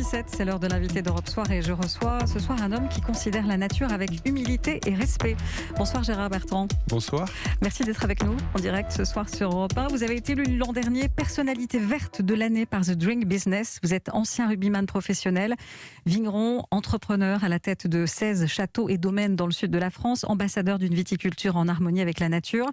8h17, c'est l'heure de l'invité d'Europe Soir et je reçois ce soir un homme qui considère la nature avec humilité et respect. Bonsoir Gérard Bertrand. Bonsoir. Merci d'être avec nous en direct ce soir sur Europe 1. Vous avez été élu l'an dernier personnalité verte de l'année par The Drink Business. Vous êtes ancien rugbyman professionnel, vigneron, entrepreneur à la tête de 16 châteaux et domaines dans le sud de la France, ambassadeur d'une viticulture en harmonie avec la nature.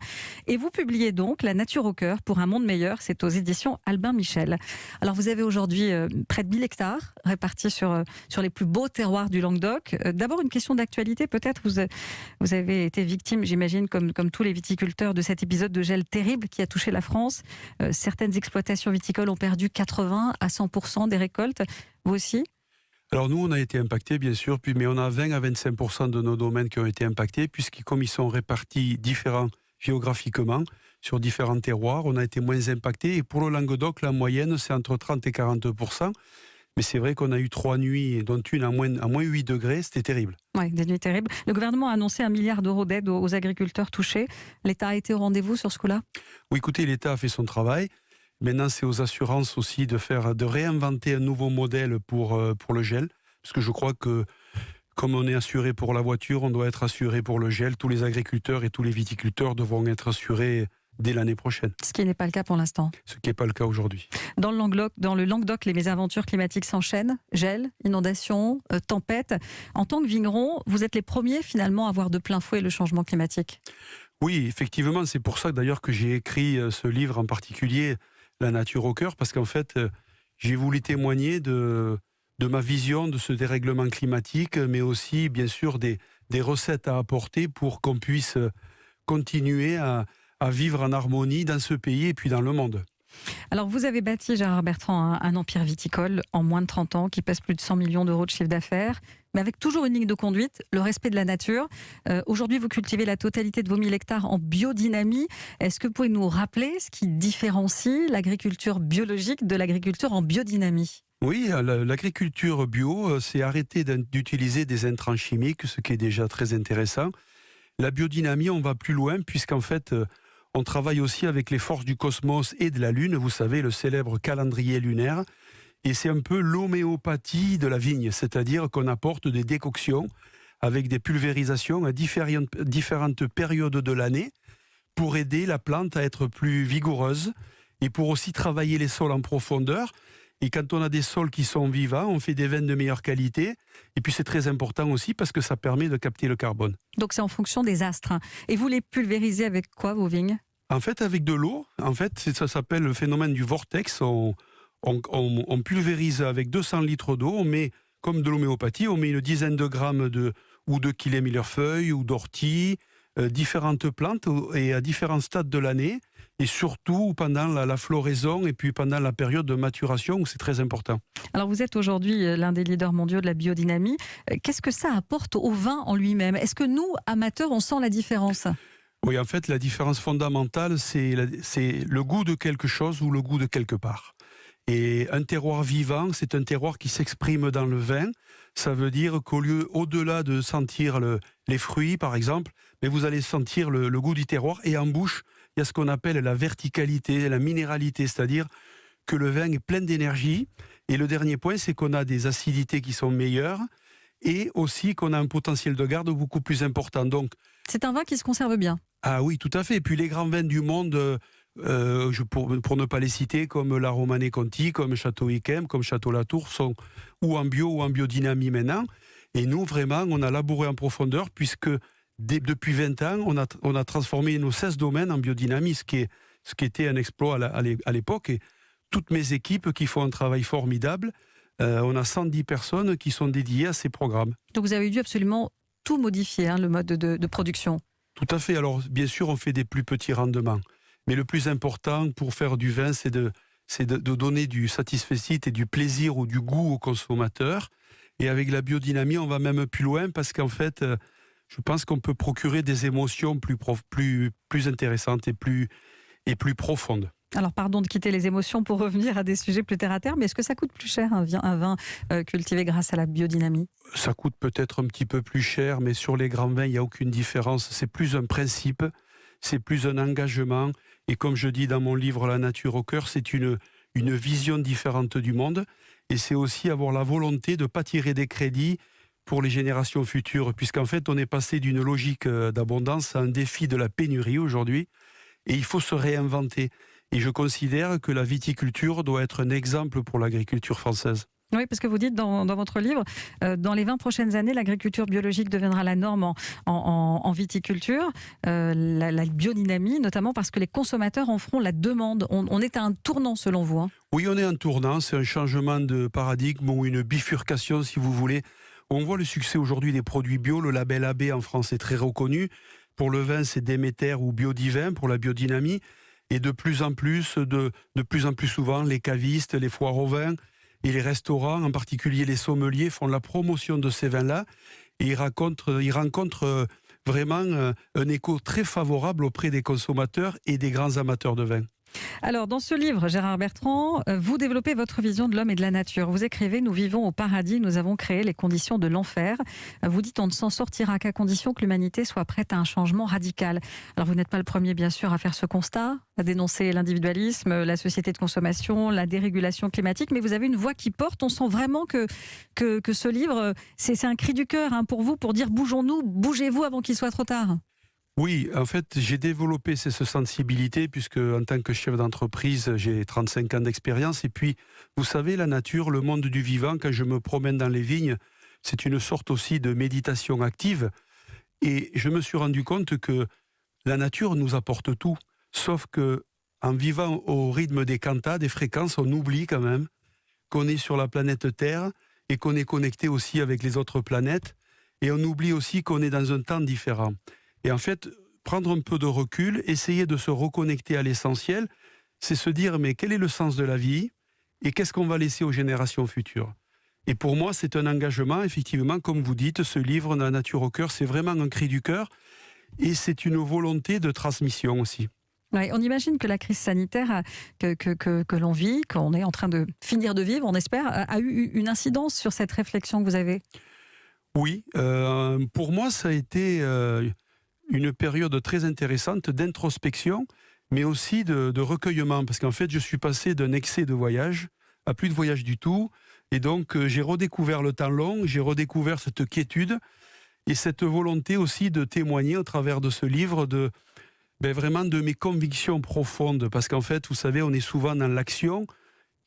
Et vous publiez donc La nature au cœur pour un monde meilleur. C'est aux éditions Albin Michel. Alors vous avez aujourd'hui près de 1000 hectares répartis sur les plus beaux terroirs du Languedoc. D'abord une question d'actualité, peut-être vous avez été victime, j'imagine, comme tous les viticulteurs, de cet épisode de gel terrible qui a touché la France. Certaines exploitations viticoles ont perdu 80 à 100% des récoltes. Vous aussi ? Alors nous, on a été impactés, bien sûr, mais on a 20 à 25% de nos domaines qui ont été impactés, puisque comme ils sont répartis différents géographiquement, sur différents terroirs, on a été moins impactés. Et pour le Languedoc, la moyenne, c'est entre 30 et 40%. Mais c'est vrai qu'on a eu 3 nuits, dont une à moins 8 degrés, c'était terrible. Oui, des nuits terribles. Le gouvernement a annoncé 1 milliard d'euros d'aide aux agriculteurs touchés. L'État a été au rendez-vous sur ce coup-là ? Oui, écoutez, l'État a fait son travail. Maintenant, c'est aux assurances aussi de réinventer un nouveau modèle pour le gel. Parce que je crois que, comme on est assuré pour la voiture, on doit être assuré pour le gel. Tous les agriculteurs et tous les viticulteurs devront être assurés dès l'année prochaine. Ce qui n'est pas le cas pour l'instant. Ce qui n'est pas le cas aujourd'hui. Dans le Languedoc, les mésaventures climatiques s'enchaînent. Gel, inondations, tempêtes. En tant que vigneron, vous êtes les premiers finalement à voir de plein fouet le changement climatique. Oui, effectivement, c'est pour ça d'ailleurs que j'ai écrit ce livre en particulier, La nature au cœur, parce qu'en fait, j'ai voulu témoigner de ma vision de ce dérèglement climatique, mais aussi, bien sûr, des recettes à apporter pour qu'on puisse continuer à vivre en harmonie dans ce pays et puis dans le monde. Alors vous avez bâti, Gérard Bertrand, un empire viticole en moins de 30 ans qui pèse plus de 100 millions d'euros de chiffre d'affaires, mais avec toujours une ligne de conduite, le respect de la nature. Aujourd'hui, vous cultivez la totalité de vos 1000 hectares en biodynamie. Est-ce que vous pouvez nous rappeler ce qui différencie l'agriculture biologique de l'agriculture en biodynamie ? Oui, l'agriculture bio, c'est arrêter d'utiliser des intrants chimiques, ce qui est déjà très intéressant. La biodynamie, on va plus loin, puisqu'en fait, on travaille aussi avec les forces du cosmos et de la Lune, vous savez, le célèbre calendrier lunaire. Et c'est un peu l'homéopathie de la vigne, c'est-à-dire qu'on apporte des décoctions avec des pulvérisations à différentes périodes de l'année pour aider la plante à être plus vigoureuse et pour aussi travailler les sols en profondeur. Et quand on a des sols qui sont vivants, on fait des vins de meilleure qualité. Et puis c'est très important aussi parce que ça permet de capter le carbone. Donc c'est en fonction des astres. Et vous les pulvérisez avec quoi, vos vignes ? En fait, avec de l'eau. En fait, ça s'appelle le phénomène du vortex. On pulvérise avec 200 litres d'eau. On met, comme de l'homéopathie, on met une dizaine de grammes de kilé millefeuille ou d'ortie, différentes plantes et à différents stades de l'année. Et surtout pendant la floraison et puis pendant la période de maturation où c'est très important. Alors vous êtes aujourd'hui l'un des leaders mondiaux de la biodynamie. Qu'est-ce que ça apporte au vin en lui-même ? Est-ce que nous, amateurs, on sent la différence ? Oui, en fait, la différence fondamentale, c'est le goût de quelque chose ou le goût de quelque part. Et un terroir vivant, c'est un terroir qui s'exprime dans le vin. Ça veut dire au-delà de sentir les fruits, par exemple, mais vous allez sentir le goût du terroir. Et en bouche, il y a ce qu'on appelle la verticalité, la minéralité, c'est-à-dire que le vin est plein d'énergie. Et le dernier point, c'est qu'on a des acidités qui sont meilleures et aussi qu'on a un potentiel de garde beaucoup plus important. Donc, c'est un vin qui se conserve bien. Ah oui, tout à fait. Et puis les grands vins du monde, pour ne pas les citer, comme la Romanée Conti, comme Château Yquem, comme Château Latour, sont ou en bio ou en biodynamie maintenant. Et nous, vraiment, on a labouré en profondeur puisque depuis 20 ans, on a transformé nos 16 domaines en biodynamie, ce qui était un exploit à l'époque. Et toutes mes équipes qui font un travail formidable, on a 110 personnes qui sont dédiées à ces programmes. Donc vous avez dû absolument tout modifier, le mode de production. Tout à fait. Alors, bien sûr, on fait des plus petits rendements. Mais le plus important pour faire du vin, c'est de donner du satisfecit et du plaisir ou du goût aux consommateurs. Et avec la biodynamie, on va même plus loin parce qu'en fait, je pense qu'on peut procurer des émotions plus intéressantes et plus profondes. Alors, pardon de quitter les émotions pour revenir à des sujets plus terre à terre, mais est-ce que ça coûte plus cher un vin cultivé grâce à la biodynamie ? Ça coûte peut-être un petit peu plus cher, mais sur les grands vins, il n'y a aucune différence. C'est plus un principe, c'est plus un engagement. Et comme je dis dans mon livre La nature au cœur, c'est une vision différente du monde. et c'est aussi avoir la volonté de ne pas tirer des crédits pour les générations futures, puisqu'en fait, on est passé d'une logique d'abondance à un défi de la pénurie aujourd'hui, et il faut se réinventer. Et je considère que la viticulture doit être un exemple pour l'agriculture française. Oui, parce que vous dites dans votre livre, dans les 20 prochaines années, l'agriculture biologique deviendra la norme en viticulture, la biodynamie, notamment parce que les consommateurs en feront la demande. On est à un tournant selon vous. Hein. Oui, on est un tournant, c'est un changement de paradigme ou une bifurcation, si vous voulez. On voit le succès aujourd'hui des produits bio. Le label AB en France est très reconnu. Pour le vin, c'est Déméter ou Biodivin pour la biodynamie. Et de plus en plus souvent, les cavistes, les foires au vin et les restaurants, en particulier les sommeliers, font la promotion de ces vins-là. Et ils rencontrent vraiment un écho très favorable auprès des consommateurs et des grands amateurs de vin. Alors, dans ce livre, Gérard Bertrand, vous développez votre vision de l'homme et de la nature. Vous écrivez « Nous vivons au paradis, nous avons créé les conditions de l'enfer ». Vous dites « On ne s'en sortira qu'à condition que l'humanité soit prête à un changement radical ». Alors, vous n'êtes pas le premier, bien sûr, à faire ce constat, à dénoncer l'individualisme, la société de consommation, la dérégulation climatique, mais vous avez une voix qui porte. On sent vraiment que ce livre, c'est un cri du cœur hein, pour vous, pour dire « Bougeons-nous, bougez-vous avant qu'il soit trop tard ». Oui, en fait, j'ai développé cette sensibilité puisque en tant que chef d'entreprise, j'ai 35 ans d'expérience. Et puis, vous savez, la nature, le monde du vivant, quand je me promène dans les vignes, c'est une sorte aussi de méditation active. Et je me suis rendu compte que la nature nous apporte tout. Sauf que, en vivant au rythme des cantas, des fréquences, on oublie quand même qu'on est sur la planète Terre et qu'on est connecté aussi avec les autres planètes. Et on oublie aussi qu'on est dans un temps différent. Et en fait, prendre un peu de recul, essayer de se reconnecter à l'essentiel, c'est se dire, mais quel est le sens de la vie et qu'est-ce qu'on va laisser aux générations futures? Et pour moi, c'est un engagement, effectivement, comme vous dites, ce livre, La nature au cœur, c'est vraiment un cri du cœur et c'est une volonté de transmission aussi. Ouais, on imagine que la crise sanitaire que l'on vit, qu'on est en train de finir de vivre, on espère, a eu une incidence sur cette réflexion que vous avez. Oui, pour moi, ça a été une période très intéressante d'introspection, mais aussi de recueillement, parce qu'en fait, je suis passé d'un excès de voyage à plus de voyage du tout, et donc j'ai redécouvert le temps long, j'ai redécouvert cette quiétude, et cette volonté aussi de témoigner au travers de ce livre vraiment de mes convictions profondes, parce qu'en fait, vous savez, on est souvent dans l'action,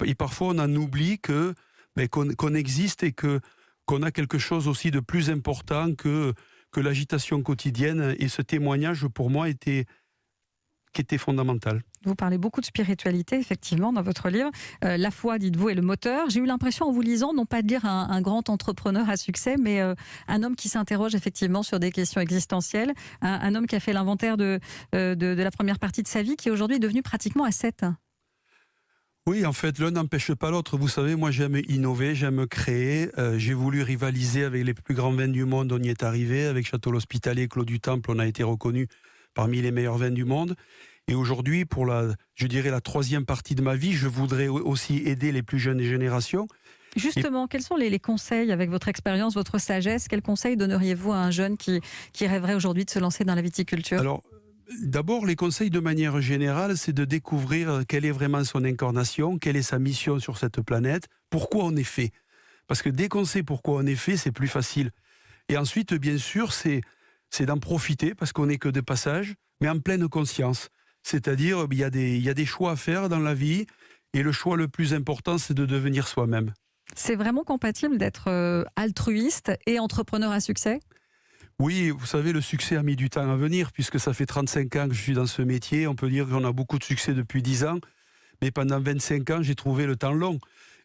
et parfois on en oublie qu'on existe et qu'on a quelque chose aussi de plus important que l'agitation quotidienne, et ce témoignage pour moi était fondamental. Vous parlez beaucoup de spiritualité, effectivement, dans votre livre. La foi, dites-vous, est le moteur. J'ai eu l'impression, en vous lisant, non pas de lire un grand entrepreneur à succès, mais un homme qui s'interroge effectivement sur des questions existentielles, un homme qui a fait l'inventaire de la première partie de sa vie, qui est aujourd'hui devenu pratiquement ascète. Oui, en fait, l'un n'empêche pas l'autre. Vous savez, moi, j'aime innover, j'aime créer. J'ai voulu rivaliser avec les plus grands vins du monde. On y est arrivé. Avec Château l'Hospitalier, Clos du Temple, on a été reconnu parmi les meilleurs vins du monde. Et aujourd'hui, pour la troisième partie de ma vie, je voudrais aussi aider les plus jeunes générations. Justement, quels sont les conseils, avec votre expérience, votre sagesse, quels conseils donneriez-vous à un jeune qui rêverait aujourd'hui de se lancer dans la viticulture ? Alors, d'abord, les conseils de manière générale, c'est de découvrir quelle est vraiment son incarnation, quelle est sa mission sur cette planète, pourquoi on est fait. Parce que dès qu'on sait pourquoi on est fait, c'est plus facile. Et ensuite, bien sûr, c'est d'en profiter, parce qu'on n'est que de passage, mais en pleine conscience. C'est-à-dire, il y a des choix à faire dans la vie, et le choix le plus important, c'est de devenir soi-même. C'est vraiment compatible d'être altruiste et entrepreneur à succès ? Oui, vous savez, le succès a mis du temps à venir, puisque ça fait 35 ans que je suis dans ce métier. On peut dire qu'on a beaucoup de succès depuis 10 ans, mais pendant 25 ans, j'ai trouvé le temps long.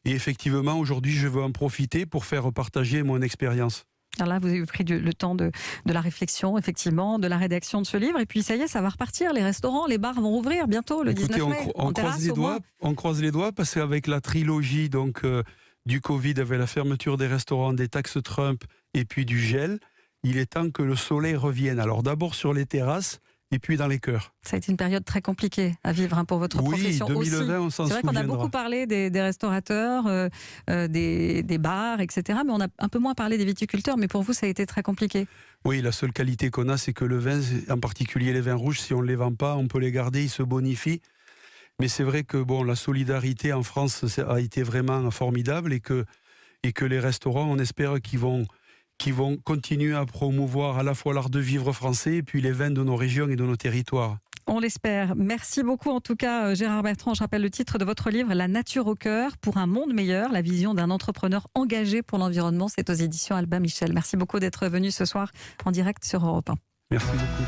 Et effectivement, aujourd'hui, je veux en profiter pour faire partager mon expérience. Alors là, vous avez pris le temps de la réflexion, effectivement, de la rédaction de ce livre. Et puis, ça y est, ça va repartir. Les restaurants, les bars vont rouvrir bientôt, le 19 mai. On croise les doigts, parce qu'avec la trilogie du Covid, avec la fermeture des restaurants, des taxes Trump et puis du gel, il est temps que le soleil revienne. Alors d'abord sur les terrasses et puis dans les cœurs. Ça a été une période très compliquée à vivre pour votre profession aussi. 2020, on s'en souviendra. C'est vrai qu'on a beaucoup parlé des restaurateurs, des bars, etc. Mais on a un peu moins parlé des viticulteurs. Mais pour vous, ça a été très compliqué. Oui, la seule qualité qu'on a, c'est que le vin, en particulier les vins rouges, si on ne les vend pas, on peut les garder, ils se bonifient. Mais c'est vrai que bon, la solidarité en France a été vraiment formidable et que les restaurants, on espère qu'ils vont continuer à promouvoir à la fois l'art de vivre français et puis les vins de nos régions et de nos territoires. On l'espère. Merci beaucoup en tout cas Gérard Bertrand. Je rappelle le titre de votre livre, La nature au cœur pour un monde meilleur, la vision d'un entrepreneur engagé pour l'environnement. C'est aux éditions Albin Michel. Merci beaucoup d'être venu ce soir en direct sur Europe 1. Merci beaucoup.